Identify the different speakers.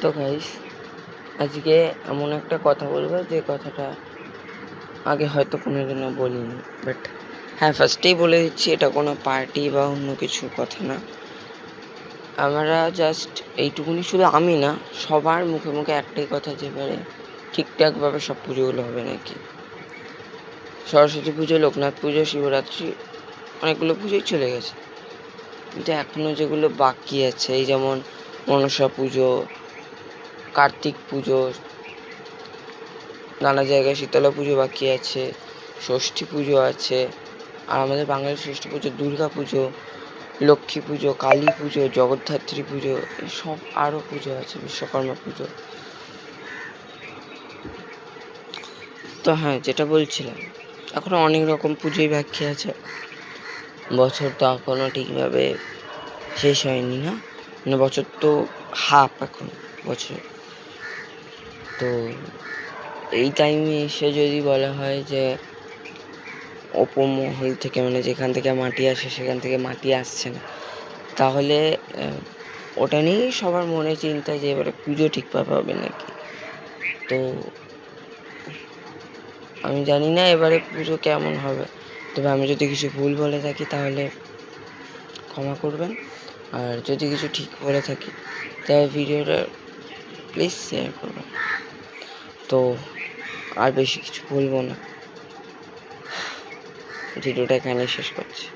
Speaker 1: তো গাইস, আজকে এমন একটা কথা বলবো যে কথাটা আগে হয়তো কোনোদিনও বলিনি, বাট হ্যাঁ, ফার্স্টেই বলে দিচ্ছি, এটা কোনো পার্টি বা অন্য কিছু কথা না। আমরা জাস্ট এইটুকুনি, শুধু আমি না, সবার মুখে মুখে একটাই কথা, যে এবারে ঠিকঠাকভাবে সব পুজোগুলো হবে নাকি। সরস্বতী পুজো, লোকনাথ পুজো, শিবরাত্রি, অনেকগুলো পুজোই চলে গেছে, কিন্তু এখনও যেগুলো বাকি আছে, এই যেমন মনসা পুজো, কার্তিক পুজো, নানা জায়গায় শীতলা পুজো বাকি আছে, ষষ্ঠী পুজো আছে, আর আমাদের বাঙালির ষষ্ঠী পুজো, দুর্গা পুজো, লক্ষ্মী পুজো, কালী পুজো, জগদ্ধাত্রী পুজো, এসব আরও পুজো আছে, বিশ্বকর্মা পুজো। তো হ্যাঁ, যেটা বলছিলাম, এখনও অনেক রকম পুজোই বাকি আছে। বছর তো এখনও ঠিকভাবে শেষ হয়নি না, মানে বছর তো হাফ এখন বছর। তো এই টাইমে এসে যদি বলা হয় যে উপমহল থেকে, মানে যেখান থেকে মাটি আসে সেখান থেকে মাটি আসছে না, তাহলে ওটা নিয়েই সবার মনে চিন্তা যে এবারে পুজো ঠিকভাবে হবে নাকি। তো আমি জানি না এবারে পুজো কেমন হবে, তবে আমি যদি কিছু ভুল বলে থাকি তাহলে ক্ষমা করবেন, আর যদি কিছু ঠিক বলে থাকি তাহলে ভিডিওটা প্লিজ শেয়ার করবেন। তো আর বেশি কিছু বলবো না, ভিডিওটা এখানেই শেষ করছি।